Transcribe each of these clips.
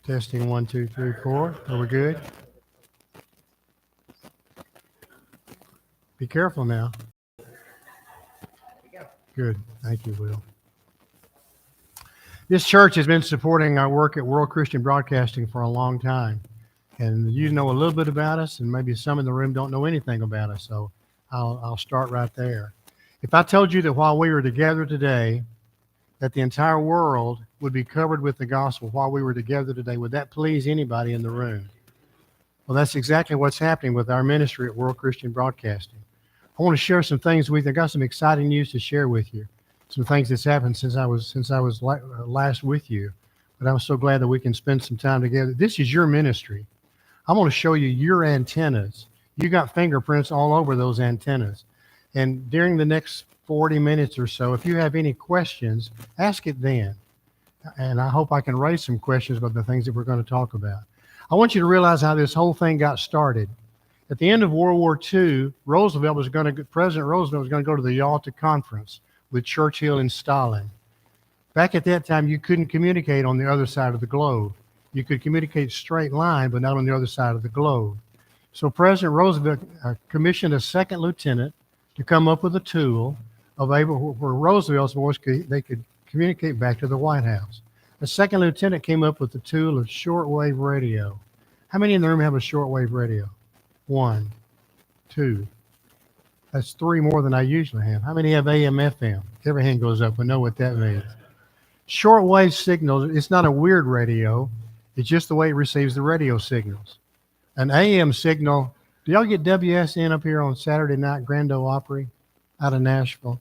Testing 1, 2, 3, 4. Are we good? Be careful now. Good. Thank you, Will. This church has been supporting our work at World Christian Broadcasting for a long time. And you know a little bit about us, and maybe some in the room don't know anything about us. So I'll start right there. If I told you that while we were together today, that the entire world would be covered with the gospel while we were together today, would that please anybody in the room? Well, that's exactly what's happening with our ministry at World Christian Broadcasting. I want to share some things with you. I got some exciting news to share with you. Some things that's happened since I was last with you. But I'm so glad that we can spend some time together. This is your ministry. I want to show you your antennas. You got fingerprints all over those antennas. And during the next 40 minutes or so, if you have any questions, ask it then. And I hope I can raise some questions about the things that we're going to talk about. I want you to realize how this whole thing got started. At the end of World War II, President Roosevelt was going to go to the Yalta Conference with Churchill and Stalin. Back at that time, you couldn't communicate on the other side of the globe. You could communicate straight line, but not on the other side of the globe. So President Roosevelt commissioned a second lieutenant to come up with a tool available where Roosevelt's voice they could communicate back to the White House. The second lieutenant came up with the tool of shortwave radio. How many in the room have a shortwave radio? 1, 2. That's 3 more than I usually have. How many have AM, FM? Every hand goes up. We know what that means. Shortwave signals, it's not a weird radio. It's just the way it receives the radio signals. An AM signal, do y'all get WSN up here on Saturday night, Grand Ole Opry out of Nashville?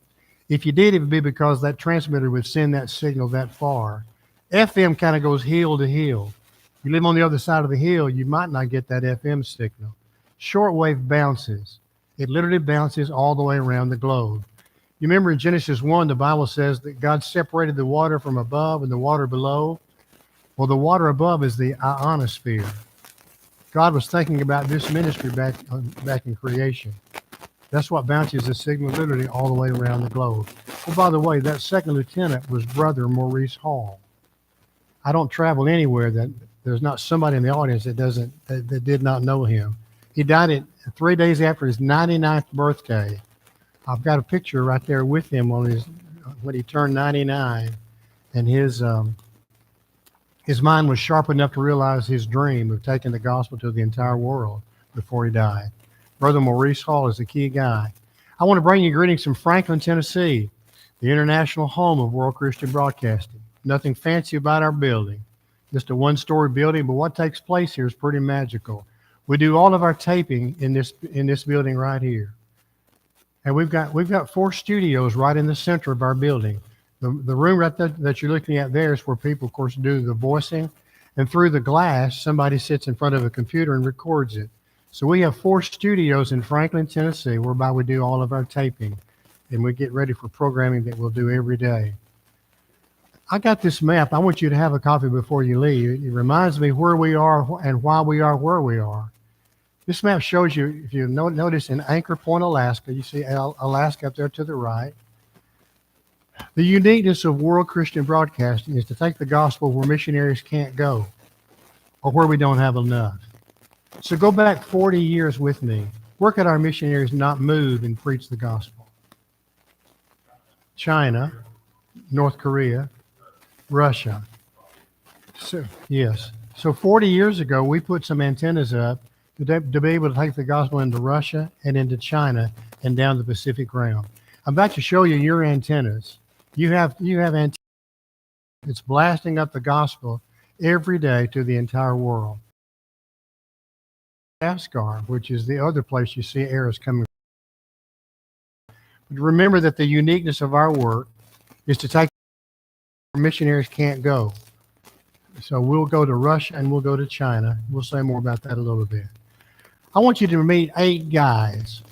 If you did, it would be because that transmitter would send that signal that far. FM kind of goes hill to hill. You live on the other side of the hill, you might not get that FM signal. Shortwave bounces. It literally bounces all the way around the globe. You remember in Genesis 1, the Bible says that God separated the water from above and the water below. Well, the water above is the ionosphere. God was thinking about this ministry back in creation. That's what bounces the signal literally all the way around the globe. Oh, by the way, that second lieutenant was Brother Maurice Hall. I don't travel anywhere that there's not somebody in the audience that did not know him. He died 3 days after his 99th birthday. I've got a picture right there with him when he turned 99, and his mind was sharp enough to realize his dream of taking the gospel to the entire world before he died. Brother Maurice Hall is the key guy. I want to bring you greetings from Franklin, Tennessee, the international home of World Christian Broadcasting. Nothing fancy about our building, just a one-story building, but what takes place here is pretty magical. We do all of our taping in this building right here. And we've got 4 studios right in the center of our building. The room right there that you're looking at there is where people, of course, do the voicing. And through the glass, somebody sits in front of a computer and records it. So we have 4 studios in Franklin, Tennessee, whereby we do all of our taping. And we get ready for programming that we'll do every day. I got this map. I want you to have a copy before you leave. It reminds me where we are and why we are where we are. This map shows you, if you notice in Anchor Point, Alaska, you see Alaska up there to the right. The uniqueness of World Christian Broadcasting is to take the gospel where missionaries can't go or where we don't have enough. So go back 40 years with me. Where could our missionaries not move and preach the gospel? China, North Korea, Russia. So, yes. So 40 years ago, we put some antennas up to be able to take the gospel into Russia and into China and down the Pacific Rim. I'm about to show you your antennas. You have antennas. It's blasting up the gospel every day to the entire world. Madagascar, which is the other place you see air is coming from. But remember that the uniqueness of our work is to take where missionaries can't go. So we'll go to Russia and we'll go to China. We'll say more about that a little bit. I want you to meet 8 guys.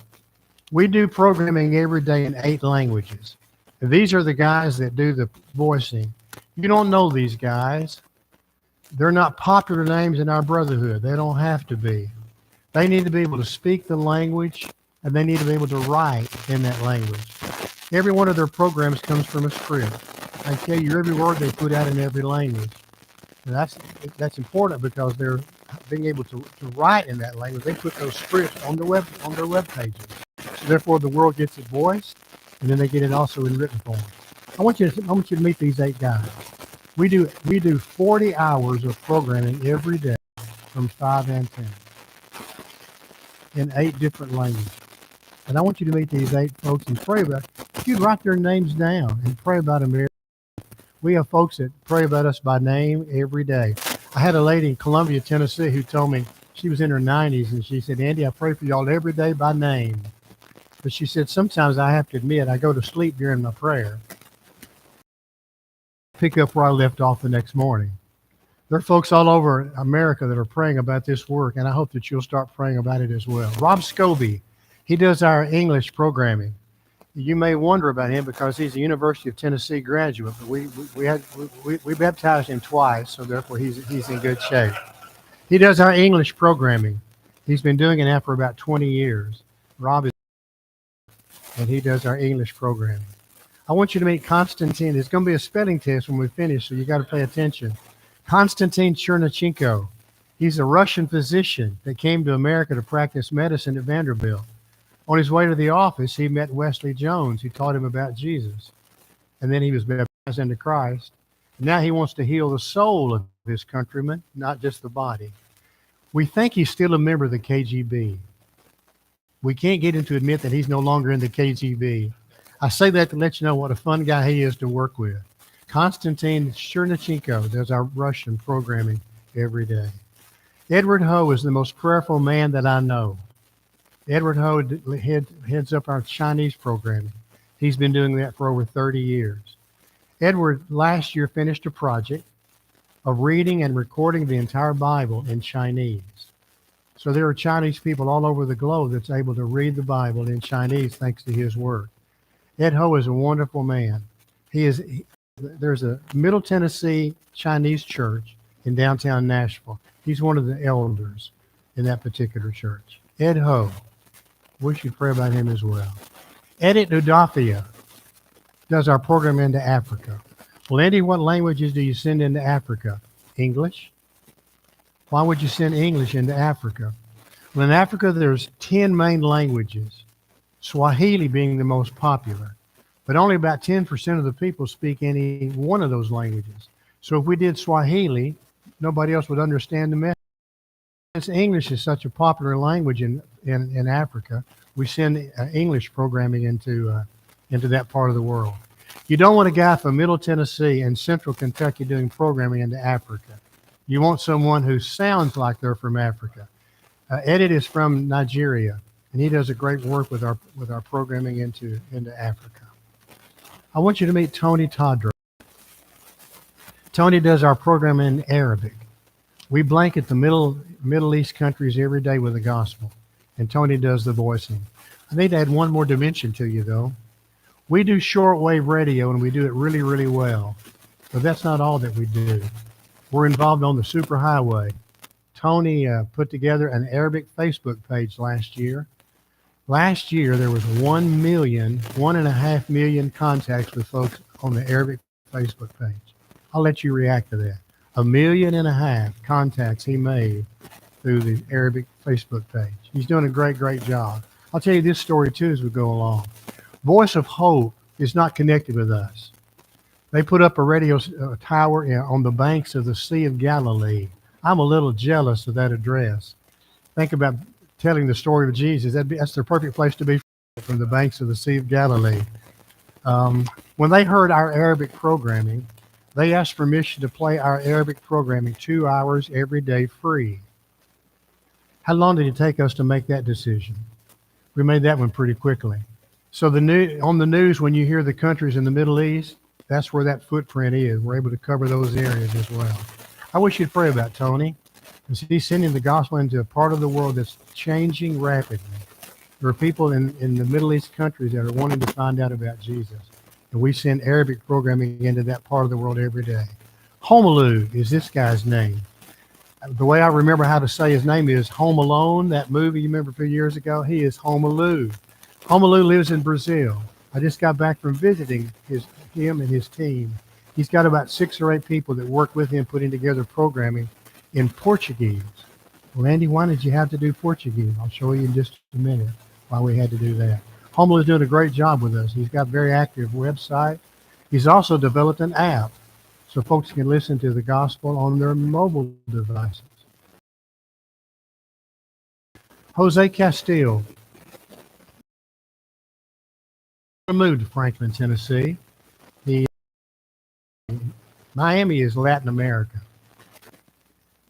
We do programming every day in 8 languages. These are the guys that do the voicing. You don't know these guys. They're not popular names in our brotherhood. They don't have to be. They need to be able to speak the language, and they need to be able to write in that language. Every one of their programs comes from a script. I tell you, every word they put out in every language. And that's important because they're being able to write in that language. They put those scripts on their web pages. So therefore, the world gets it voiced, and then they get it also in written form. I want you to meet these 8 guys. We do 40 hours of programming every day from 5 and 10 in 8 different languages. And I want you to meet these 8 folks and pray about. If you'd write their names down and pray about them. We have folks that pray about us by name every day. I had a lady in Columbia, Tennessee, who told me she was in her 90s, and she said, Andy, I pray for y'all every day by name. But she said, sometimes I have to admit, I go to sleep during my prayer. Pick up where I left off the next morning. There are folks all over America that are praying about this work, and I hope that you'll start praying about it as well. Rob Scobie, he does our English programming. You may wonder about him because he's a University of Tennessee graduate, but we baptized him twice, so therefore he's in good shape. He does our English programming. He's been doing it now for about 20 years. Rob is, and he does our English programming. I want you to meet Konstantin. There's going to be a spelling test when we finish, so you got to pay attention. Konstantin Chernachenko. He's a Russian physician that came to America to practice medicine at Vanderbilt. On his way to the office, he met Wesley Jones, who taught him about Jesus. And then he was baptized into Christ. Now he wants to heal the soul of his countrymen, not just the body. We think he's still a member of the KGB. We can't get him to admit that he's no longer in the KGB. I say that to let you know what a fun guy he is to work with. Konstantin Chernachenko does our Russian programming every day. Edward Ho is the most prayerful man that I know. Edward Ho heads up our Chinese programming. He's been doing that for over 30 years. Edward last year finished a project of reading and recording the entire Bible in Chinese. So there are Chinese people all over the globe that's able to read the Bible in Chinese thanks to his work. Ed Ho is a wonderful man. There's a Middle Tennessee Chinese church in downtown Nashville. He's one of the elders in that particular church. Ed Ho. We should pray about him as well. Edit Udafia does our program into Africa. Well, Andy, what languages do you send into Africa? English. Why would you send English into Africa? Well, in Africa, there's 10 main languages, Swahili being the most popular. But only about 10% of the people speak any one of those languages. So if we did Swahili, nobody else would understand the message. Since English is such a popular language in Africa, we send English programming into that part of the world. You don't want a guy from Middle Tennessee and Central Kentucky doing programming into Africa. You want someone who sounds like they're from Africa. Edit is from Nigeria, and he does a great work with our programming into Africa. I want you to meet Tony Tadro. Tony does our program in Arabic. We blanket the Middle East countries every day with the gospel, and Tony does the voicing. I need to add one more dimension to you, though. We do shortwave radio, and we do it really, really well. But that's not all that we do. We're involved on the superhighway. Tony put together an Arabic Facebook page last year. Last year, there was 1.5 million contacts with folks on the Arabic Facebook page. I'll let you react to that. 1.5 million contacts he made through the Arabic Facebook page. He's doing a great, great job. I'll tell you this story, too, as we go along. Voice of Hope is not connected with us. They put up a radio tower on the banks of the Sea of Galilee. I'm a little jealous of that address. Think about telling the story of Jesus. That's the perfect place to be from the banks of the Sea of Galilee. When they heard our Arabic programming, they asked permission to play our Arabic programming 2 hours every day free. How long did it take us to make that decision? We made that one pretty quickly. So on the news, when you hear the countries in the Middle East, that's where that footprint is. We're able to cover those areas as well. I wish you'd pray about Tony, because he's sending the gospel into a part of the world that's changing rapidly. There are people in the Middle East countries that are wanting to find out about Jesus. And we send Arabic programming into that part of the world every day. Homaloo is this guy's name. The way I remember how to say his name is Home Alone, that movie you remember a few years ago. He is Homaloo. Homaloo lives in Brazil. I just got back from visiting him and his team. He's got about 6 or 8 people that work with him putting together programming in Portuguese. Well, Andy, why did you have to do Portuguese? I'll show you in just a minute why we had to do that. Humble is doing a great job with us. He's got a very active website. He's also developed an app so folks can listen to the gospel on their mobile devices. Jose Castillo moved to Franklin, Tennessee. Miami is Latin America.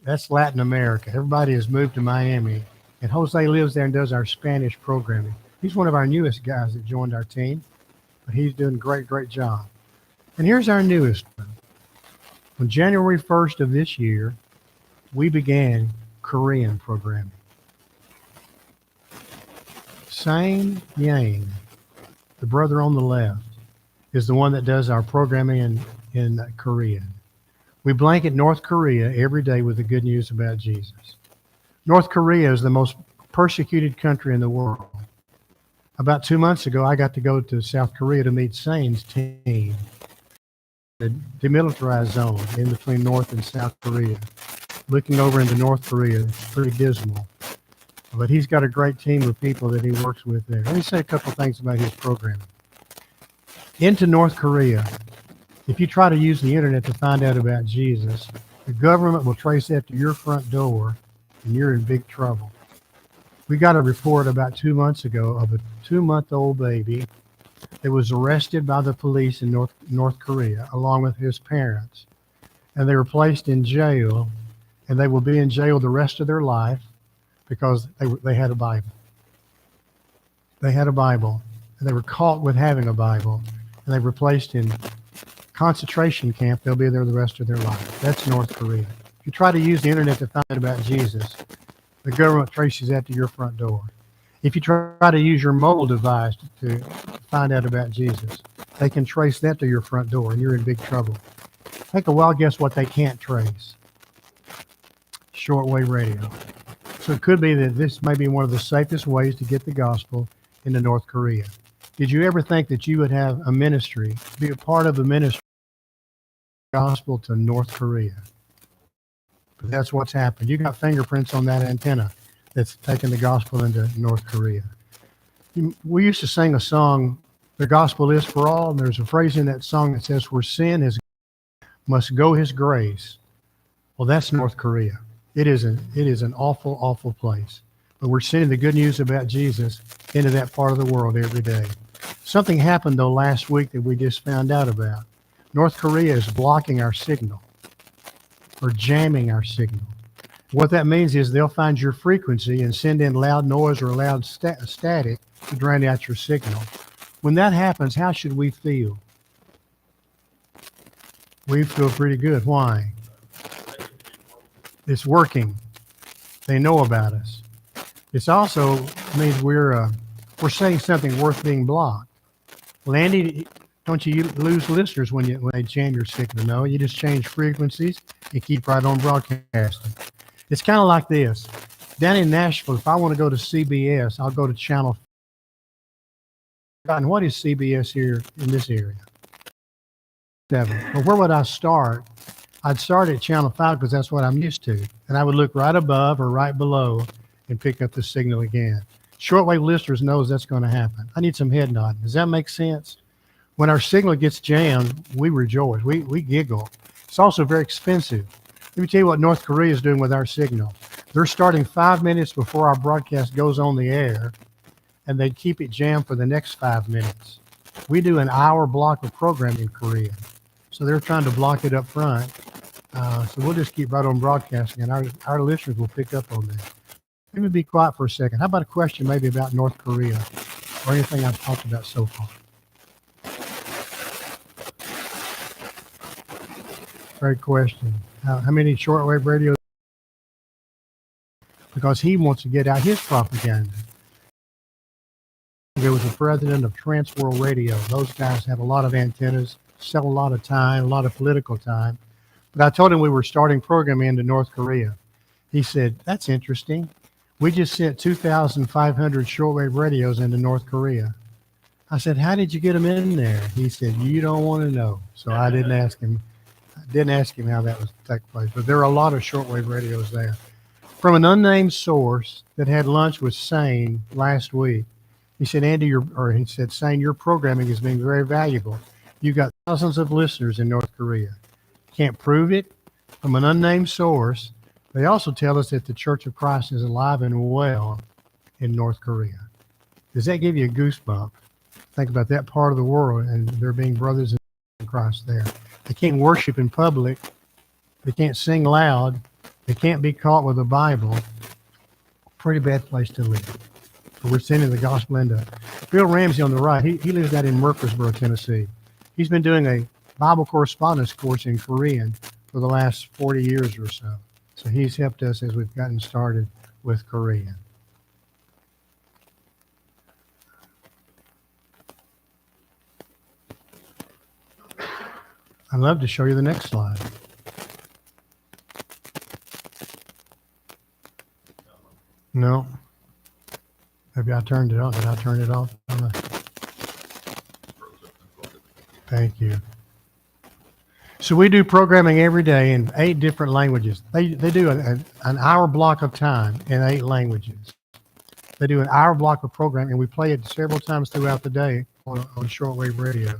That's Latin America. Everybody has moved to Miami. And Jose lives there and does our Spanish programming. He's one of our newest guys that joined our team. But he's doing a great job. And here's our newest one. On January 1st of this year, we began Korean programming. Sang Yang, the brother on the left, is the one that does our programming in Korean. We blanket North Korea every day with the good news about Jesus. North Korea is the most persecuted country in the world. About 2 months ago, I got to go to South Korea to meet Sane's team, the demilitarized zone in between North and South Korea. Looking over into North Korea, it's pretty dismal. But he's got a great team of people that he works with there. Let me say a couple things about his program. Into North Korea, if you try to use the internet to find out about Jesus, the government will trace that to your front door, and you're in big trouble. We got a report about 2 months ago of a 2-month-old baby that was arrested by the police in North Korea, along with his parents. And they were placed in jail, and they will be in jail the rest of their life because they had a Bible. They had a Bible, and they were caught with having a Bible, and they were placed in concentration camp. They'll be there the rest of their life. That's North Korea. If you try to use the internet to find out about Jesus, the government traces that to your front door. If you try to use your mobile device to find out about Jesus, they can trace that to your front door, and you're in big trouble. Take a wild guess what they can't trace. Shortwave radio. So it could be that this may be one of the safest ways to get the gospel into North Korea. Did you ever think that you would have a ministry, be a part of a ministry, gospel to North Korea? But that's what's happened. You got fingerprints on that antenna that's taking the gospel into North Korea. We used to sing a song, "The Gospel is for All," and there's a phrase in that song that says, "Where sin must go His grace." Well, that's North Korea. It is an awful place. But we're sending the good news about Jesus into that part of the world every day. Something happened, though, last week that we just found out about. North Korea is blocking our signal or jamming our signal. What that means is they'll find your frequency and send in loud noise or loud static to drown out your signal. When that happens, how should we feel? We feel pretty good. Why? It's working. They know about us. It also means we're saying something worth being blocked. Well, Andy, don't you lose listeners when they jam your signal? No, you just change frequencies and keep right on broadcasting. It's kind of like this. Down in Nashville, if I want to go to CBS, I'll go to channel 5. And what is CBS here in this area? 7. Well, where would I start? I'd start at channel 5 because that's what I'm used to. And I would look right above or right below and pick up the signal again. Shortwave listeners knows that's going to happen. I need some head nodding. Does that make sense? When our signal gets jammed, we rejoice. We giggle. It's also very expensive. Let me tell you what North Korea is doing with our signal. They're starting 5 minutes before our broadcast goes on the air, and they keep it jammed for the next 5 minutes. We do an hour block of programming in Korea. So they're trying to block it up front. So we'll just keep right on broadcasting, and our listeners will pick up on that. Let me be quiet for a second. How about a question maybe about North Korea or anything I've talked about so far? Great question. How many shortwave radios? Because he wants to get out his propaganda. There was the president of Trans World Radio. Those guys have a lot of antennas, sell a lot of time, a lot of political time. But I told him we were starting programming into North Korea. He said, "That's interesting. We just sent 2,500 shortwave radios into North Korea." I said, how did you get them in there? He said, you don't want to know. So I didn't ask him. I didn't ask him how that was take place. But there are a lot of shortwave radios there. From an unnamed source that had lunch with Sane last week, he said, Andy, he said, Sane, your programming has been very valuable. You've got thousands of listeners in North Korea. Can't prove it. From an unnamed source, they also tell us that the Church of Christ is alive and well in North Korea. Does that give you a goosebump? Think about that part of the world and there being brothers in Christ there. They can't worship in public. They can't sing loud. They can't be caught with a Bible. Pretty bad place to live. But we're sending the gospel into. Bill Ramsey on the right, he lives out in Murfreesboro, Tennessee. He's been doing a Bible correspondence course in Korean for the last 40 years or so. So he's helped us as we've gotten started with Korean. I'd love to show you the next slide. No. Maybe I turned it off. Did I turn it off? Thank you. So we do programming every day in 8 different languages. They do an hour block of time in 8 languages. They do an hour block of programming, and we play it several times throughout the day on shortwave radios.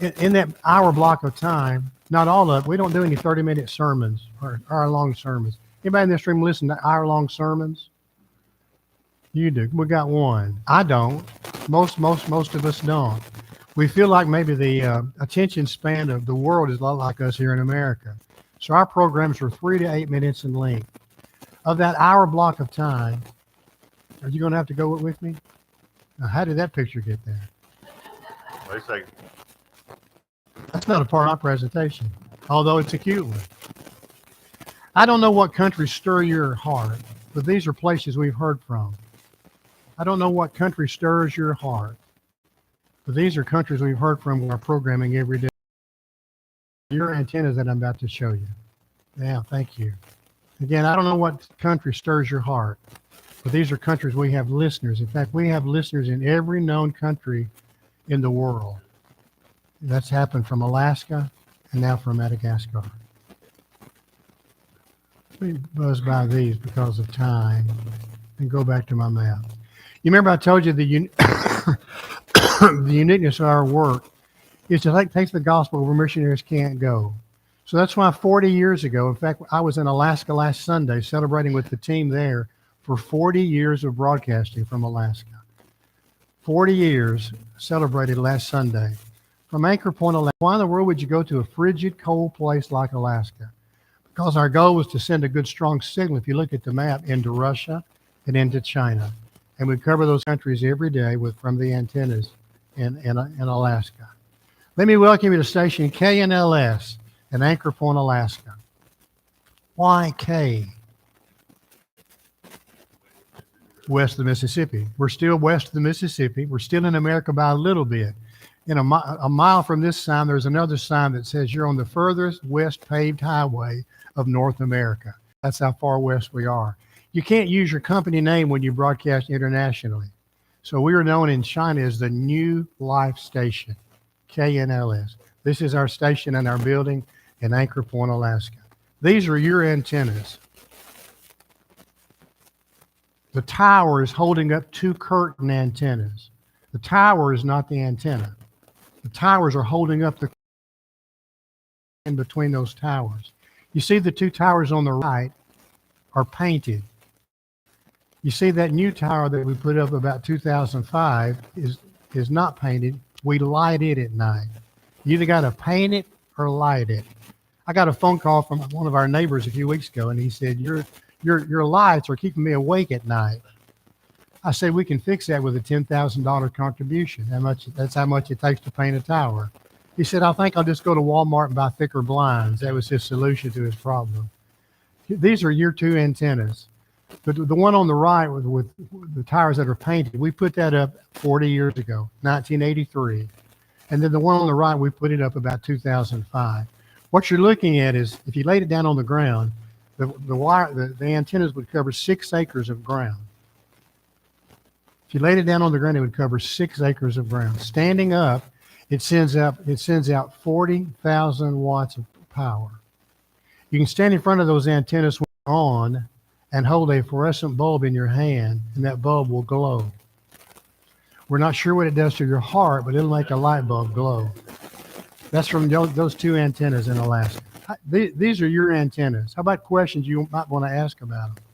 In that hour block of time, not all of it, we don't do any 30-minute sermons or hour-long sermons. Anybody in this room listen to hour-long sermons? You do. We got one. I don't. Most of us don't. We feel like maybe the attention span of the world is a lot like us here in America. So our programs are 3 to 8 minutes in length. Of that hour block of time, are you going to have to go with me? Now, how did that picture get there? Wait a second. That's not a part of my presentation, although it's a cute one. I don't know what countries stir your heart, but these are places we've heard from. I don't know what country stirs your heart, but these are countries we've heard from in our programming every day. Your antennas that I'm about to show you. Yeah, thank you. Again, I don't know what country stirs your heart, but these are countries we have listeners. In fact, we have listeners in every known country in the world. That's happened from Alaska and now from Madagascar. Let me buzz by these because of time and go back to my map. You remember I told you the uniqueness of our work is to take the gospel where missionaries can't go. So that's why 40 years ago, in fact, I was in Alaska last Sunday celebrating with the team there for 40 years of broadcasting from Alaska. 40 years celebrated last Sunday. From Anchor Point, Alaska. Why in the world would you go to a frigid, cold place like Alaska? Because our goal was to send a good, strong signal, if you look at the map, into Russia and into China. And we cover those countries every day from the antennas in Alaska. Let me welcome you to station KNLS in Anchor Point, Alaska. Why K? West of the Mississippi. We're still west of the Mississippi. We're still in America by a little bit. In a mile from this sign, there's another sign that says you're on the furthest west paved highway of North America. That's how far west we are. You can't use your company name when you broadcast internationally. So we are known in China as the New Life Station, KNLS. This is our station in our building in Anchor Point, Alaska. These are your antennas. The tower is holding up 2 curtain antennas. The tower is not the antenna. The towers are holding up the in between those towers. You see the 2 towers on the right are painted. You see that new tower that we put up about 2005 is not painted. We light it at night. You either got to paint it or light it. I got a phone call from one of our neighbors a few weeks ago, and he said, your lights are keeping me awake at night. I said, we can fix that with a $10,000 contribution. That's how much it takes to paint a tower. He said, I think I'll just go to Walmart and buy thicker blinds. That was his solution to his problem. These are your 2 antennas. But the one on the right with the towers that are painted, we put that up 40 years ago, 1983. And then the one on the right, we put it up about 2005. What you're looking at is, if you laid it down on the ground, the antennas would cover 6 acres of ground. If you laid it down on the ground, it would cover 6 acres of ground. Standing up, it sends out 40,000 watts of power. You can stand in front of those antennas when they're on and hold a fluorescent bulb in your hand, and that bulb will glow. We're not sure what it does to your heart, but it'll make a light bulb glow. That's from those 2 antennas in Alaska. These are your antennas. How about questions you might want to ask about them?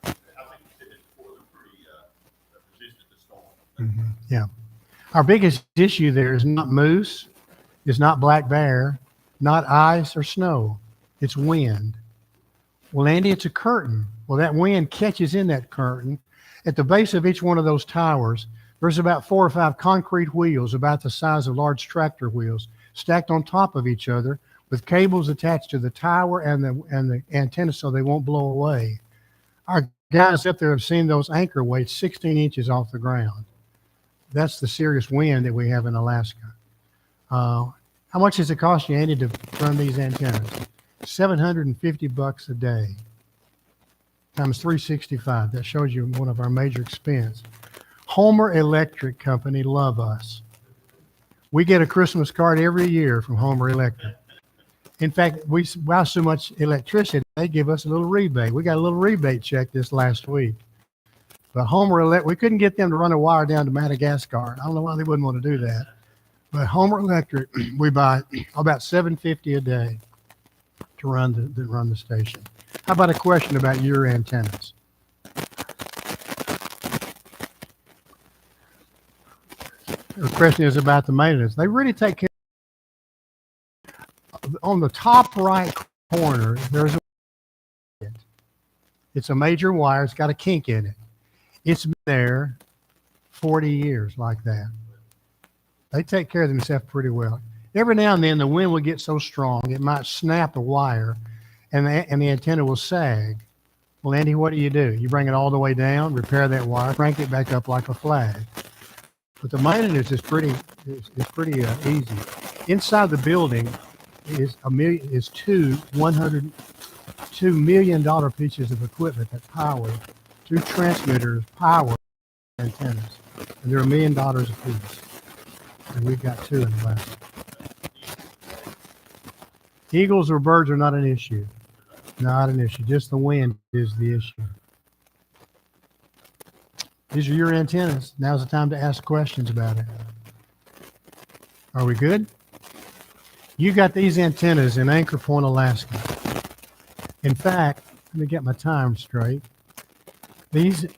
I think you said it before, they're pretty resistant to storm. Mm-hmm. Yeah. Our biggest issue there is not moose, it's not black bear, not ice or snow. It's wind. Well, Andy, it's a curtain. Well, that wind catches in that curtain. At the base of each one of those towers, there's about 4 or 5 concrete wheels about the size of large tractor wheels stacked on top of each other with cables attached to the tower and the antenna so they won't blow away. Our guys up there have seen those anchor weights 16 inches off the ground. That's the serious wind that we have in Alaska. How much does it cost you, Andy, to run these antennas? $750 a day times 365. That shows you one of our major expense. Homer Electric Company love us. We get a Christmas card every year from Homer Electric. In fact, we buy so much electricity, they give us a little rebate. We got a little rebate check this last week. But Homer Electric, we couldn't get them to run a wire down to Madagascar. I don't know why they wouldn't want to do that. But Homer Electric, we buy about $750 a day to run the station. How about a question about your antennas? The question is about the maintenance. They really take care. On the top right corner, there's it's a major wire. It's got a kink in it. It's been there 40 years like that. They take care of themselves pretty well. Every now and then, the wind will get so strong, it might snap the wire, and the antenna will sag. Well, Andy, what do? You bring it all the way down, repair that wire, crank it back up like a flag. But the maintenance is pretty easy. Inside the building is two $102 million pieces of equipment that power 2 transmitters, power antennas, and they're $1 million a piece. And we've got 2 in Alaska. Eagles or birds are not an issue. Not an issue. Just the wind is the issue. These are your antennas. Now's the time to ask questions about it. Are we good? You got these antennas in Anchor Point, Alaska. In fact, let me get my time straight. The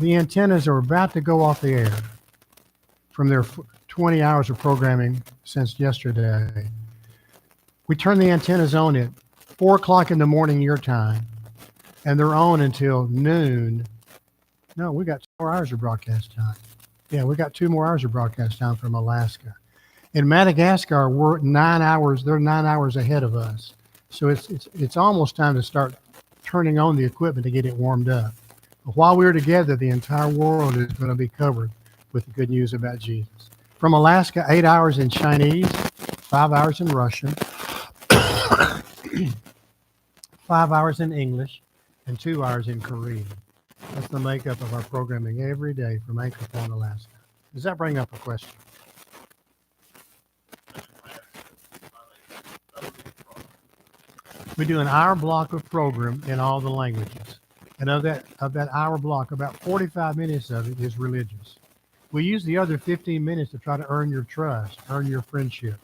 antennas are about to go off the air from their 20 hours of programming since yesterday. We turn the antennas on at 4 o'clock in the morning your time, and they're on until noon. No, we got 2 more hours of broadcast time. Yeah, we got 2 more hours of broadcast time from Alaska. In Madagascar, we're 9 hours. They're 9 hours ahead of us. So it's almost time to start turning on the equipment to get it warmed up. But while we're together, the entire world is going to be covered with the good news about Jesus. From Alaska, 8 hours in Chinese, 5 hours in Russian, 5 hours in English, and 2 hours in Korean. That's the makeup of our programming every day from Anchor Point, Alaska. Does that bring up a question? We do an hour block of program in all the languages. And of that hour block, about 45 minutes of it is religious. We use the other 15 minutes to try to earn your trust, earn your friendship.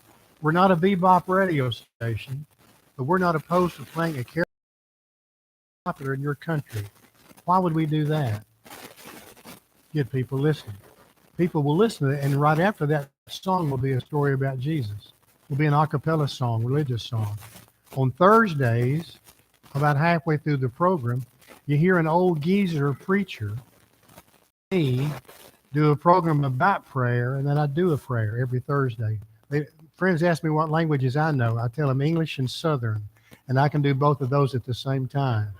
We're not a bebop radio station, but we're not opposed to playing a character popular in your country. Why would we do that? Get people listening. People will listen to it, and right after that song will be a story about Jesus. Will be an a cappella song, religious song. On Thursdays, about halfway through the program, you hear an old geezer preacher, me, do a program about prayer, and then I do a prayer every Thursday. Friends ask me what languages I know. I tell them English and Southern, and I can do both of those at the same time.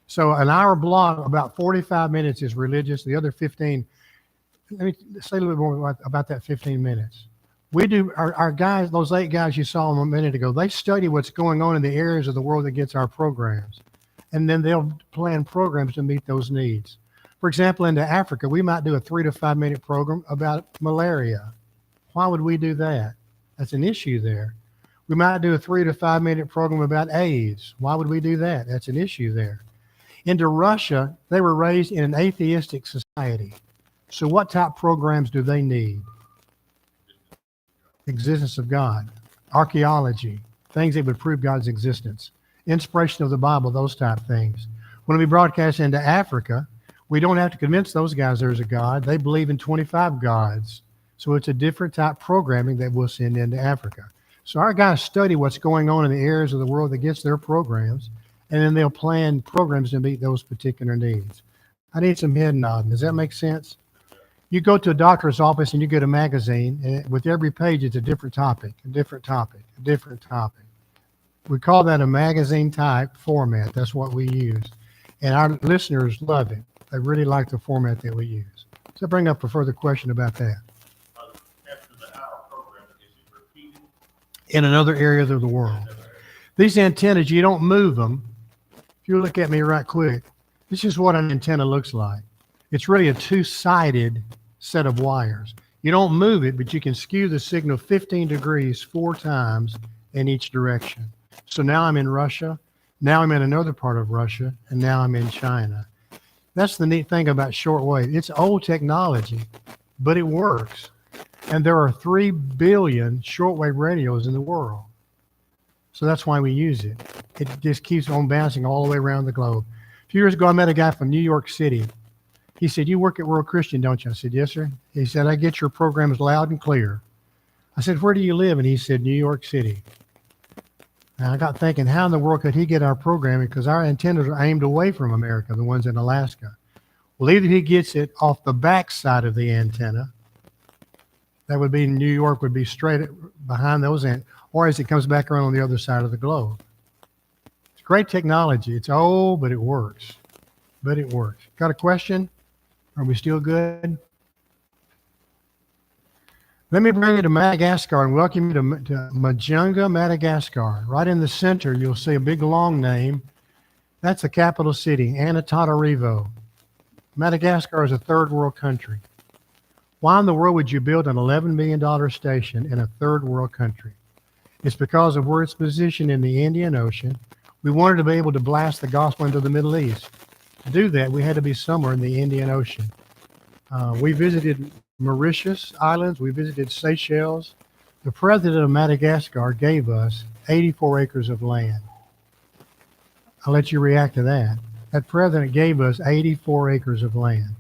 So an hour block, about 45 minutes is religious. The other 15, let me say a little bit more about that 15 minutes. We do, our guys, those 8 guys you saw a minute ago, they study what's going on in the areas of the world that gets our programs. And then they'll plan programs to meet those needs. For example, into Africa, we might do a 3 to 5 minute program about malaria. Why would we do that? That's an issue there. We might do a 3 to 5 minute program about AIDS. Why would we do that? That's an issue there. Into Russia, they were raised in an atheistic society. So what type programs do they need? Existence of God, archaeology, things that would prove God's existence, inspiration of the Bible, those type things. When we broadcast into Africa, we don't have to convince those guys there's a God. They believe in 25 gods. So it's a different type programming that we'll send into Africa. So our guys study what's going on in the areas of the world that gets their programs, and then they'll plan programs to meet those particular needs. I need some head nodding. Does that make sense? You go to a doctor's office and you get a magazine, and with every page it's a different topic, a different topic, a different topic. We call that a magazine type format. That's what we use. And our listeners love it. They really like the format that we use. So bring up a further question about that. After the hour program, is it repeated? In another area of the world. These antennas, you don't move them. If you look at me right quick, this is what an antenna looks like. It's really a two-sided set of wires. You don't move it, but you can skew the signal 15 degrees 4 times in each direction. So now I'm in Russia, now I'm in another part of Russia, and now I'm in China. That's the neat thing about shortwave. It's old technology, but it works. And there are 3 billion shortwave radios in the world. So that's why we use it. It just keeps on bouncing all the way around the globe. A few years ago, I met a guy from New York City. He said, "You work at World Christian, don't you?" I said, "Yes, sir." He said, "I get your programs loud and clear." I said, "Where do you live?" And he said, "New York City." And I got thinking, how in the world could he get our programming? Because our antennas are aimed away from America, the ones in Alaska. Well, either he gets it off the back side of the antenna, that would be New York, would be straight behind those, or as it comes back around on the other side of the globe. It's great technology. It's old, but it works. But it works. Got a question? Are we still good? Let me bring you to Madagascar and welcome you to Majunga, Madagascar. Right in the center, you'll see a big long name. That's the capital city, Antananarivo. Madagascar is a third world country. Why in the world would you build an $11 million station in a third world country? It's because of where it's positioned in the Indian Ocean. We wanted to be able to blast the gospel into the Middle East. To do that, we had to be somewhere in the Indian Ocean. We visited Mauritius Islands. We visited Seychelles. The president of Madagascar gave us 84 acres of land. I'll let you react to that. That president gave us 84 acres of land.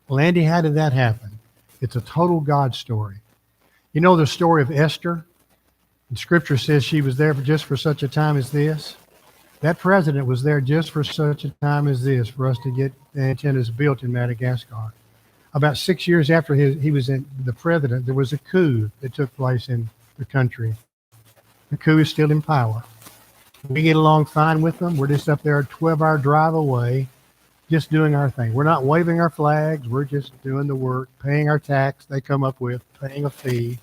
Well, Andy, how did that happen? It's a total God story. You know the story of Esther? And Scripture says she was there just for such a time as this. That president was there just for such a time as this, for us to get the antennas built in Madagascar. About 6 years after he was the president, there was a coup that took place in the country. The coup is still in power. We get along fine with them. We're just up there a 12-hour drive away, just doing our thing. We're not waving our flags. We're just doing the work, paying our tax they come up with, paying a fee.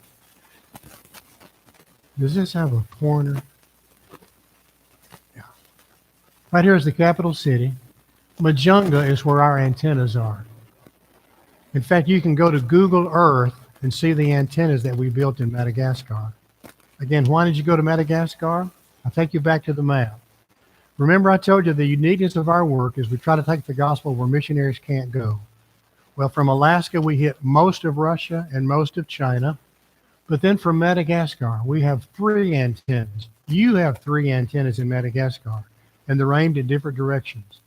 Does this have a pointer? Right here is the capital city. Majunga is where our antennas are. In fact, you can go to Google Earth and see the antennas that we built in Madagascar. Again, why did you go to Madagascar? I'll take you back to the map. Remember I told you the uniqueness of our work is we try to take the gospel where missionaries can't go. Well, from Alaska, we hit most of Russia and most of China. But then from Madagascar, we have 3 antennas. You have 3 antennas in Madagascar, and they're aimed in different directions.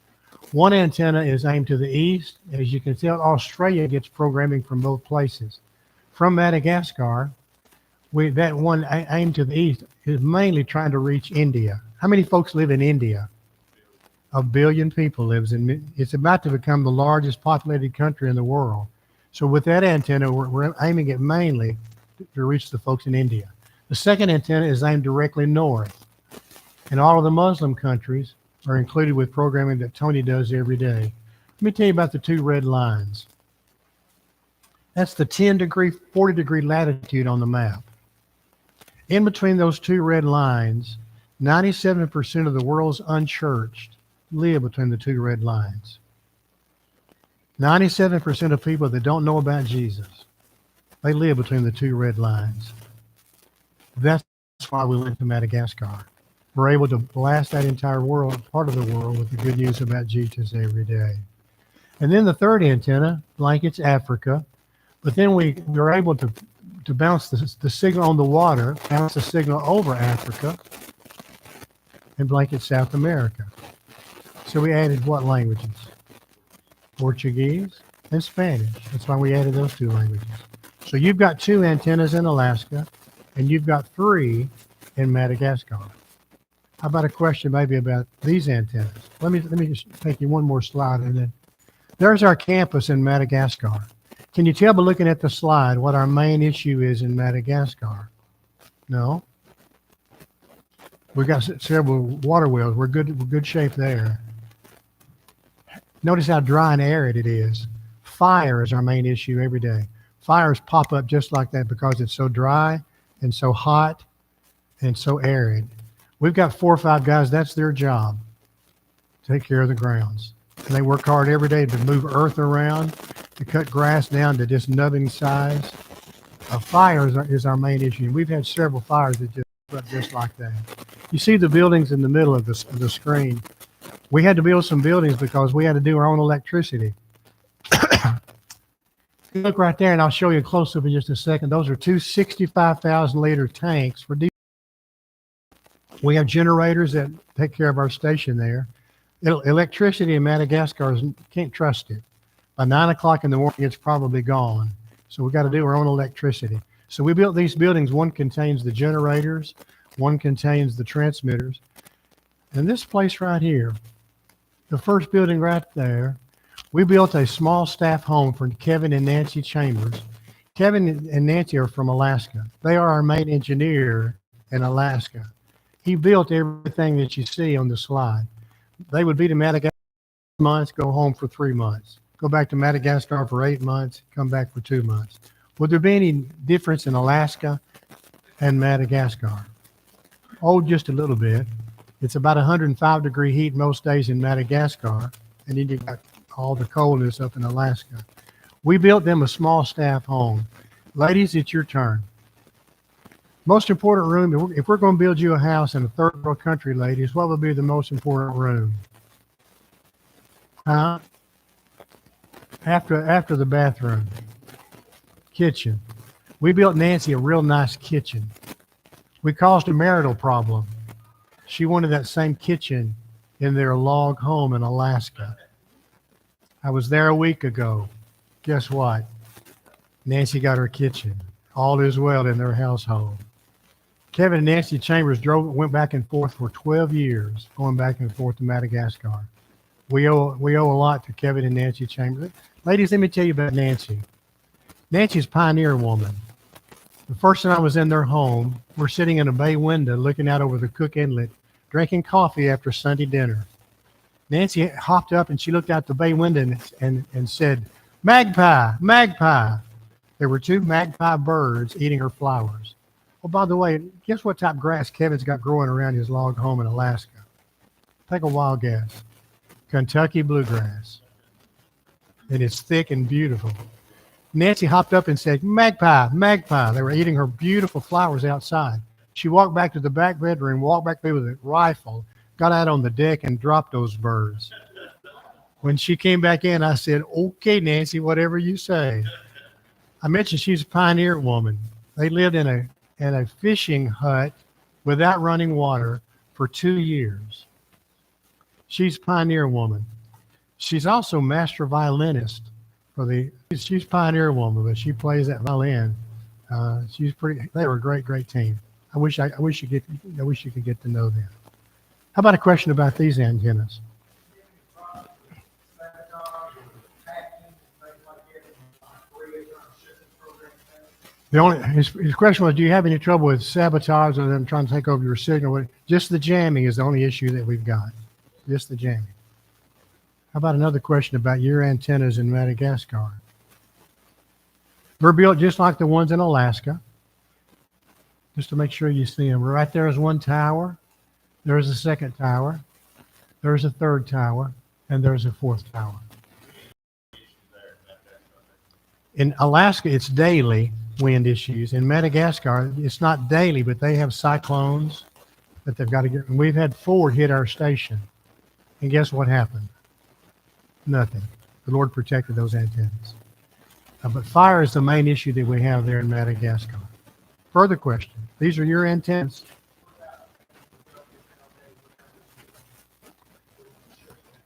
One antenna is aimed to the east. As you can tell, Australia gets programming from both places. From Madagascar, that one aimed to the east is mainly trying to reach India. How many folks live in India? 1 billion people lives in. It's about to become the largest populated country in the world. So with that antenna, we're aiming it mainly to reach the folks in India. The second antenna is aimed directly north. And all of the Muslim countries are included with programming that Tony does every day. Let me tell you about the 2 red lines. That's the 10-degree, 40-degree latitude on the map. In between those 2 red lines, 97% of the world's unchurched live between the 2 red lines. 97% of people that don't know about Jesus, they live between the two red lines. That's why we went to Madagascar. We're able to blast that entire world, part of the world, with the good news about Jesus every day. And then the third antenna blankets Africa, but then we were able to bounce the signal on the water, bounce the signal over Africa, and blanket South America. So we added what languages? Portuguese and Spanish. That's why we added those two languages. So you've got 2 antennas in Alaska, and you've got 3 in Madagascar. How about a question maybe about these antennas? Let me just take you one more slide, and then there's our campus in Madagascar. Can you tell by looking at the slide what our main issue is in Madagascar? No? We've got several water wells. We're good shape there. Notice how dry and arid it is. Fire is our main issue every day. Fires pop up just like that because it's so dry and so hot and so arid. We've got 4 or 5 guys, that's their job, take care of the grounds. And they work hard every day to move earth around, to cut grass down to just nubbing size. A fire is our main issue. We've had several fires that just like that. You see the buildings in the middle of the screen. We had to build some buildings because we had to do our own electricity. Look right there, and I'll show you a close-up in just a second. Those are 2 65,000-liter tanks for diesel. We have generators that take care of our station there. Electricity in Madagascar, can't trust it. By 9 o'clock in the morning, it's probably gone. So we've got to do our own electricity. So we built these buildings. One contains the generators, one contains the transmitters. And this place right here, the first building right there, we built a small staff home for Kevin and Nancy Chambers. Kevin and Nancy are from Alaska. They are our main engineer in Alaska. He built everything that you see on the slide. They would be to Madagascar for months, go home for 3 months. Go back to Madagascar for 8 months, come back for 2 months. Would there be any difference in Alaska and Madagascar? Oh, just a little bit. It's about 105-degree heat most days in Madagascar, and then you got all the coldness up in Alaska. We built them a small staff home. Ladies, it's your turn. Most important room, if we're going to build you a house in a third world country, ladies, what would be the most important room? Huh? After the bathroom. Kitchen. We built Nancy a real nice kitchen. We caused a marital problem. She wanted that same kitchen in their log home in Alaska. I was there a week ago. Guess what? Nancy got her kitchen. All is well in their household. Kevin and Nancy Chambers went back and forth for 12 years, going back and forth to Madagascar. We owe a lot to Kevin and Nancy Chambers. Ladies, let me tell you about Nancy. Nancy's a pioneer woman. The first time I was in their home, we're sitting in a bay window looking out over the Cook Inlet, drinking coffee after Sunday dinner. Nancy hopped up and she looked out the bay window and said, "Magpie, magpie." There were 2 magpie birds eating her flowers. Oh, by the way, guess what type of grass Kevin's got growing around his log home in Alaska? Take a wild guess. Kentucky bluegrass. And it's thick and beautiful. Nancy hopped up and said, "Magpie, magpie." They were eating her beautiful flowers outside. She walked back to the back bedroom, walked back there with a rifle, got out on the deck and dropped those birds. When she came back in, I said, "Okay, Nancy, whatever you say." I mentioned she's a pioneer woman. They lived in a fishing hut without running water for 2 years. She's a pioneer woman. She's also master violinist she's a pioneer woman, but she plays that violin. They were a great team. I wish you could get to know them. How about a question about these antennas? His question was, do you have any trouble with sabotage or them trying to take over your signal? Just the jamming is the only issue that we've got. Just the jamming. How about another question about your antennas in Madagascar? They're built just like the ones in Alaska. Just to make sure you see them. Right there is one tower. There's a second tower. There's a third tower. And there's a fourth tower. In Alaska, it's daily wind issues. In Madagascar, it's not daily, but they have cyclones that they've got to get. And we've had 4 hit our station. And guess what happened? Nothing. The Lord protected those antennas. But fire is the main issue that we have there in Madagascar. Further question. These are your antennas.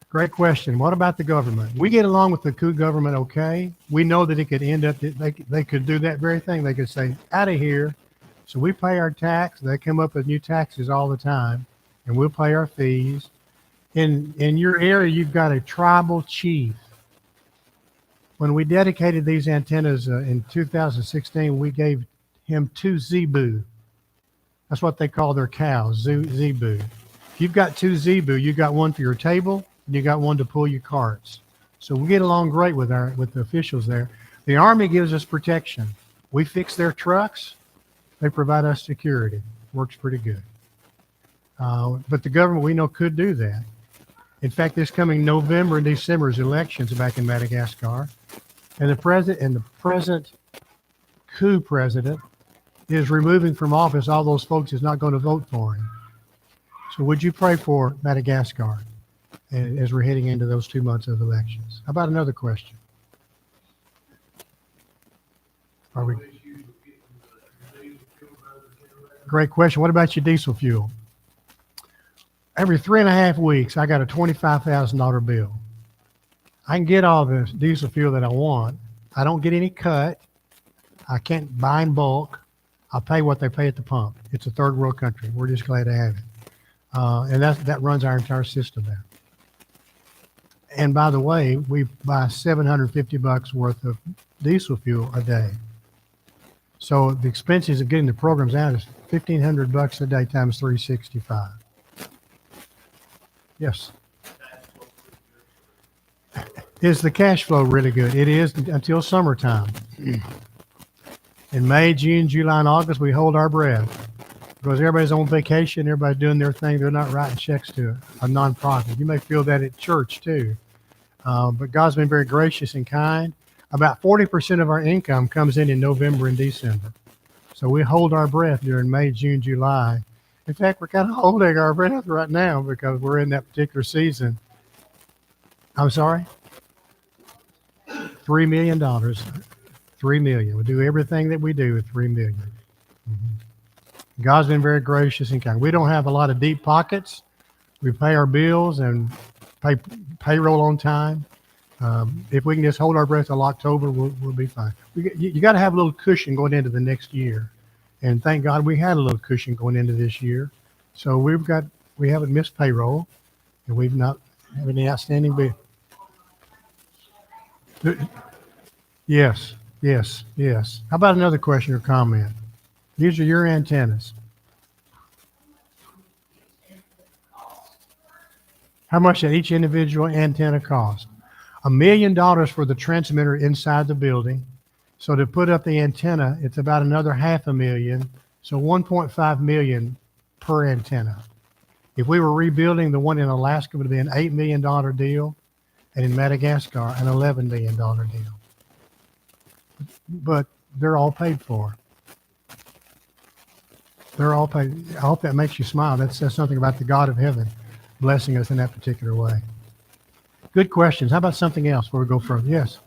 Great question. What about the government? We get along with the coup government okay. We know that it could end up, they could do that very thing. They could say, out of here. So we pay our tax. They come up with new taxes all the time, and we'll pay our fees. In your area, you've got a tribal chief. When we dedicated these antennas in 2016, we gave him 2 zebu. That's what they call their cows, zebu. If you've got 2 zebu, you've got one for your table, and you got one to pull your carts. So we get along great with the officials there. The Army gives us protection. We fix their trucks. They provide us security. Works pretty good. But the government we know could do that. In fact, this coming November and December is elections back in Madagascar, and the present coup president is removing from office all those folks who's not going to vote for him. So would you pray for Madagascar as we're heading into those 2 months of elections? How about another question? Are we? Great question. What about your diesel fuel? Every 3.5 weeks, I got a $25,000 bill. I can get all the diesel fuel that I want. I don't get any cut. I can't buy in bulk. I pay what they pay at the pump. It's a third world country. We're just glad to have it. And that runs our entire system there. And by the way, we buy $750 worth of diesel fuel a day. So the expenses of getting the programs out is $1,500 a day times 365. Yes. Is the cash flow really good? It is until summertime. In May, June, July, and August, we hold our breath because everybody's on vacation. Everybody's doing their thing. They're not writing checks to a nonprofit. You may feel that at church too. But God's been very gracious and kind. About 40% of our income comes in November and December. So we hold our breath during May, June, July. In fact, we're kind of holding our breath right now because we're in that particular season. I'm sorry? $3 million. $3 million. We do everything that we do with $3 million. Mm-hmm. God's been very gracious and kind. We don't have a lot of deep pockets. We pay our bills and pay payroll on time. If we can just hold our breath till October, we'll be fine. You got to have a little cushion going into the next year. And thank God we had a little cushion going into this year. So we haven't missed payroll, and we've not had any outstanding bill. Yes. How about another question or comment? These are your antennas. How much did each individual antenna cost? $1 million for the transmitter inside the building. So to put up the antenna, it's about another $500,000. So $1.5 million per antenna. If we were rebuilding, the one in Alaska would be an $8 million deal, and in Madagascar, an $11 million deal. But they're all paid for. They're all paid. I hope that makes you smile. That says something about the God of heaven blessing us in that particular way. Good questions. How about something else before we go further? Yes.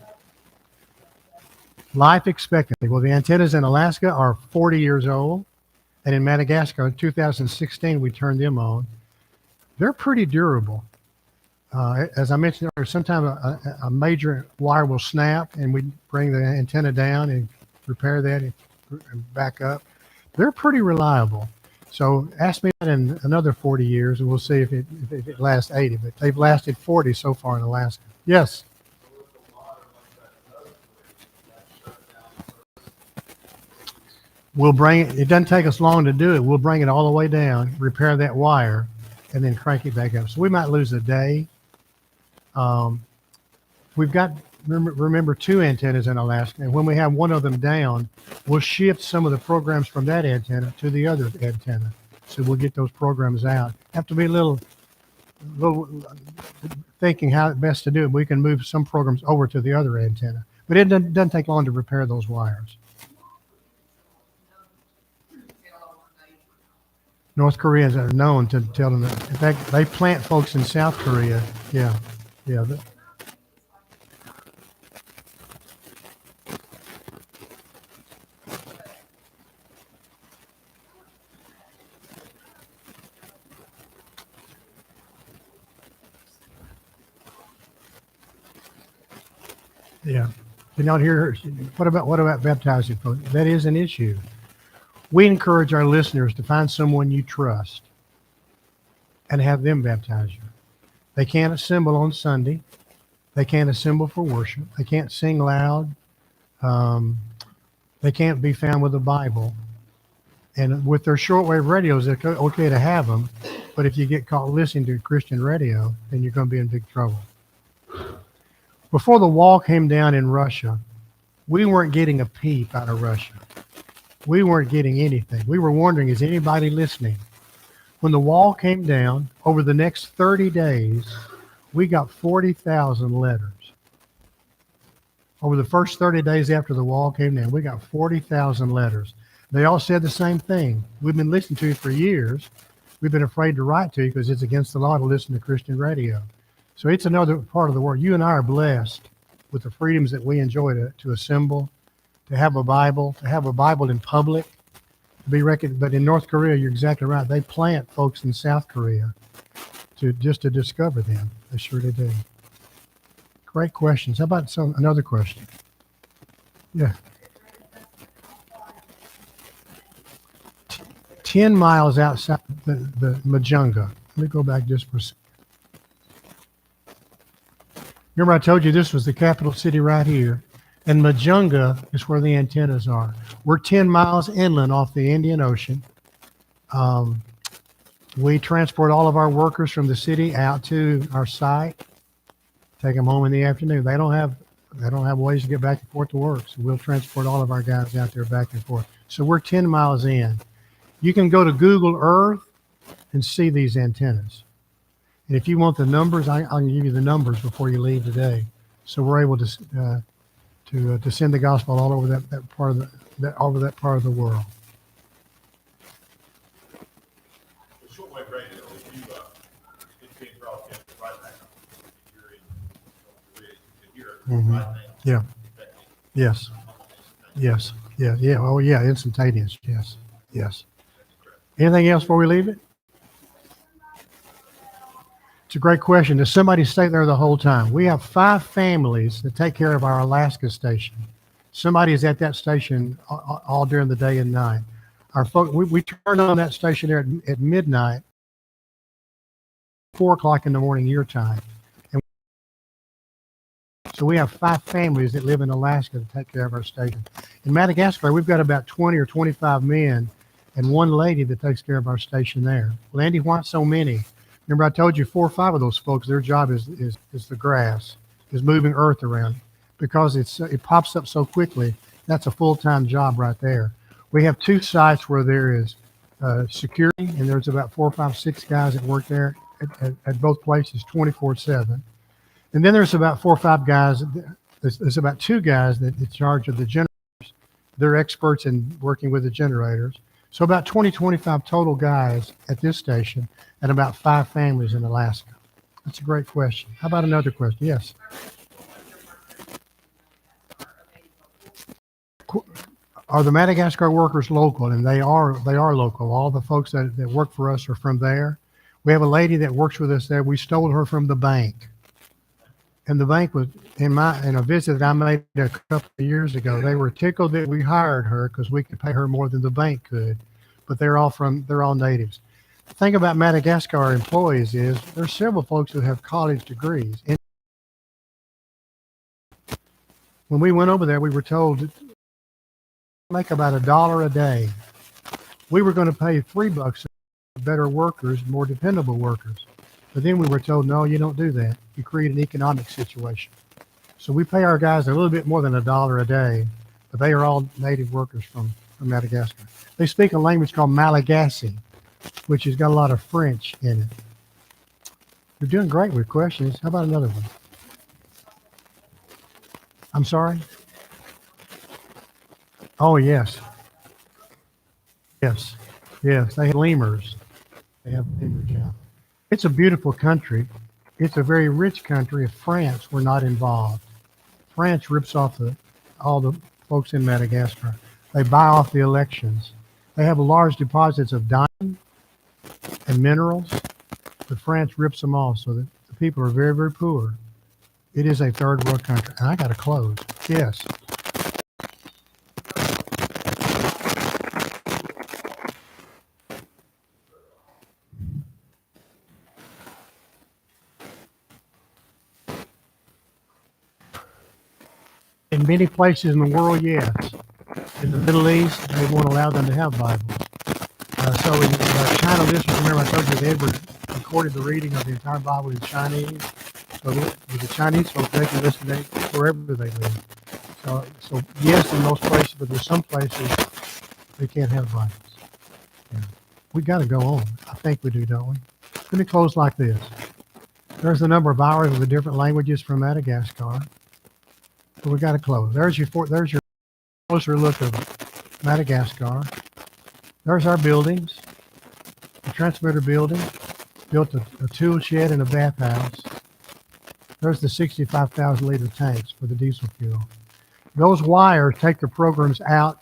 Life expectancy. Well, the antennas in Alaska are 40 years old. And in Madagascar, in 2016, we turned them on. They're pretty durable. As I mentioned earlier, sometimes a major wire will snap, and we bring the antenna down and repair that and back up. They're pretty reliable. So ask me that in another 40 years, and we'll see if it lasts 80. But they've lasted 40 so far in Alaska. Yes? We'll bring it. It doesn't take us long to do it. We'll bring it all the way down, repair that wire, and then crank it back up. So we might lose a day. We've got, remember, 2 antennas in Alaska, and when we have one of them down, we'll shift some of the programs from that antenna to the other antenna. So we'll get those programs out. Have to be a little thinking how best to do it. We can move some programs over to the other antenna. But it doesn't take long to repair those wires. North Koreans are known to tell them that. In fact, they plant folks in South Korea. Yeah, yeah. Yeah. Did not hear her. What about baptizing folks? That is an issue. We encourage our listeners to find someone you trust and have them baptize you. They can't assemble on Sunday. They can't assemble for worship. They can't sing loud. They can't be found with a Bible. And with their shortwave radios, it's okay to have them. But if you get caught listening to Christian radio, then you're going to be in big trouble. Before the wall came down in Russia, we weren't getting a peep out of Russia. We weren't getting anything. We were wondering, is anybody listening? When the wall came down, over the next 30 days, we got 40,000 letters. Over the first 30 days after the wall came down, we got 40,000 letters. They all said the same thing. We've been listening to you for years. We've been afraid to write to you because it's against the law to listen to Christian radio. So it's another part of the world. You and I are blessed with the freedoms that we enjoy to assemble, to have a Bible in public, to be recognized. But in North Korea, you're exactly right. They plant folks in South Korea to discover them. They surely do. Great questions. How about another question? Yeah. 10 miles outside the Majunga. Let me go back just for a second. Remember I told you this was the capital city right here. And Majunga is where the antennas are. We're 10 miles inland off the Indian Ocean. We transport all of our workers from the city out to our site, take them home in the afternoon. They don't have ways to get back and forth to work, so we'll transport all of our guys out there back and forth. So we're 10 miles in. You can go to Google Earth and see these antennas. And if you want the numbers, I can give you the numbers before you leave today. So we're able to send the gospel all over that part of the world. The shortwave radio, it's being broadcast right now. If you're in North Korea, you can hear it right now. Yeah. Yes. Yes. Yeah. Yeah. Oh, yeah. Instantaneous. Yes. Yes. Anything else before we leave it? It's a great question. Does somebody stay there the whole time? We have 5 families that take care of our Alaska station. Somebody is at that station all during the day and night. Our folks, we turn on that station there at midnight, 4 o'clock in the morning your time. And so we have 5 families that live in Alaska to take care of our station. In Madagascar, we've got about 20 or 25 men and 1 lady that takes care of our station there. Landy, why so many? Remember I told you 4 or 5 of those folks, their job is the grass, is moving earth around. Because it pops up so quickly, that's a full-time job right there. We have 2 sites where there is security, and there's about 4, 5, 6 guys that work there at both places 24/7. And then there's about 4 or 5 guys, there's about 2 guys that in charge of the generators. They're experts in working with the generators. So about 20, 25 total guys at this station and about 5 families in Alaska. That's a great question. How about another question? Yes. Are the Madagascar workers local? And they are local. All the folks that work for us are from there. We have a lady that works with us there. We stole her from the bank. And the bank was in a visit that I made a couple of years ago. They were tickled that we hired her because we could pay her more than the bank could. But they're all natives. The thing about Madagascar employees is there's several folks who have college degrees. And when we went over there, we were told to make about $1 a day. We were going to pay $3 for better workers, more dependable workers. But then we were told, no, you don't do that. You create an economic situation. So we pay our guys a little bit more than $1 a day, but they are all native workers from Madagascar. They speak a language called Malagasy, which has got a lot of French in it. You're doing great with questions. How about another one? I'm sorry? Oh, yes. Yes. Yes. They have lemurs. They have lemurs, yeah. It's a beautiful country. It's a very rich country if France were not involved. France rips off all the folks in Madagascar. They buy off the elections. They have large deposits of diamond and minerals, but France rips them off so that the people are very, very poor. It is a third world country. And I got to close. Yes. In many places in the world, yes. In the Middle East, they won't allow them to have Bibles. So in China district, remember I told you that Edward recorded the reading of the entire Bible in Chinese. So with the Chinese folks, they can listen to it wherever they live. So yes, in most places, but there's some places they can't have Bibles. Yeah. We got to go on. I think we do, don't we? Let me close like this. There's the number of hours of the different languages from Madagascar. So we got to close. There's your closer look of Madagascar. There's our buildings. The transmitter building built a tool shed and a bathhouse. There's the 65,000 liter tanks for the diesel fuel. Those wires take the programs out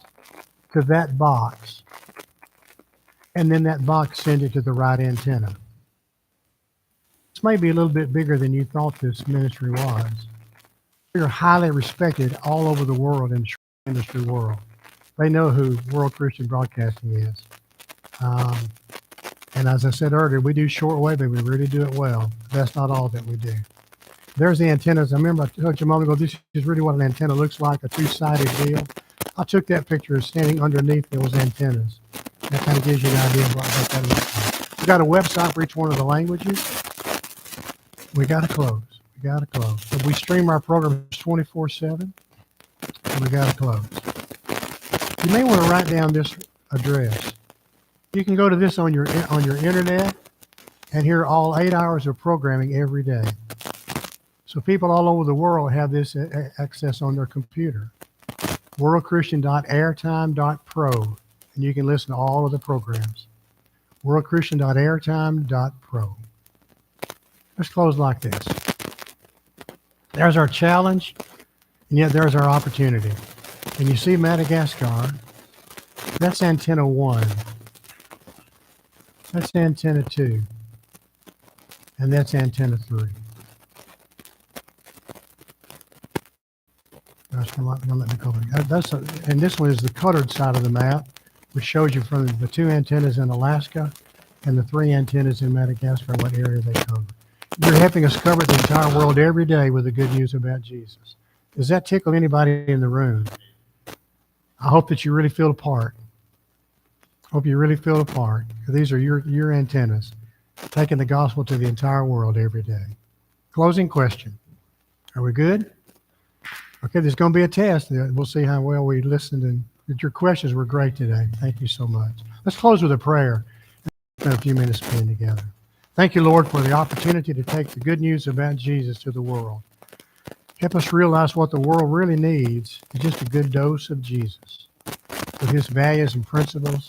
to that box, and then that box sends it to the right antenna. This may be a little bit bigger than you thought this ministry was. We are highly respected all over the world in the industry world. They know who World Christian Broadcasting is. And as I said earlier, we do shortwave, and we really do it well. That's not all that we do. There's the antennas. I remember I told you a moment ago, this is really what an antenna looks like, a two-sided deal. I took that picture of standing underneath those antennas. That kind of gives you an idea of what that looks like. We got a website for each one of the languages. We got to close. We got to close. So we stream our programs 24/7. And we got to close. You may want to write down this address. You can go to this on your internet and hear all 8 hours of programming every day. So people all over the world have this access on their computer. worldchristian.airtime.pro, and you can listen to all of the programs. worldchristian.airtime.pro. Let's close like this. There's our challenge, and yet there's our opportunity. And you see Madagascar, that's antenna 1. That's antenna 2. And that's antenna 3. That's going to let me go. And this one is the colored side of the map, which shows you from the 2 antennas in Alaska and the 3 antennas in Madagascar, what area they cover. You're helping us cover the entire world every day with the good news about Jesus. Does that tickle anybody in the room? I hope that you really feel a part. Hope you really feel a part. These are your antennas, taking the gospel to the entire world every day. Closing question. Are we good? Okay, there's going to be a test. We'll see how well we listened, and your questions were great today. Thank you so much. Let's close with a prayer and spend a few minutes being together. Thank you, Lord, for the opportunity to take the good news about Jesus to the world. Help us realize what the world really needs is just a good dose of Jesus with his values and principles.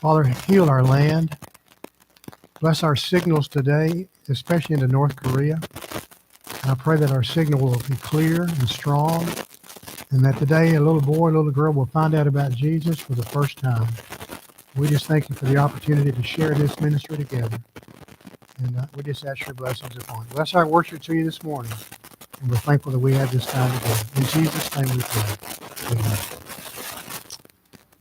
Father, heal our land. Bless our signals today, especially into North Korea. And I pray that our signal will be clear and strong, and that today a little boy, a little girl will find out about Jesus for the first time. We just thank you for the opportunity to share this ministry together. And we just ask your blessings upon it. Bless our worship to you this morning. And we're thankful that we have this time together. In Jesus' name we pray. Amen.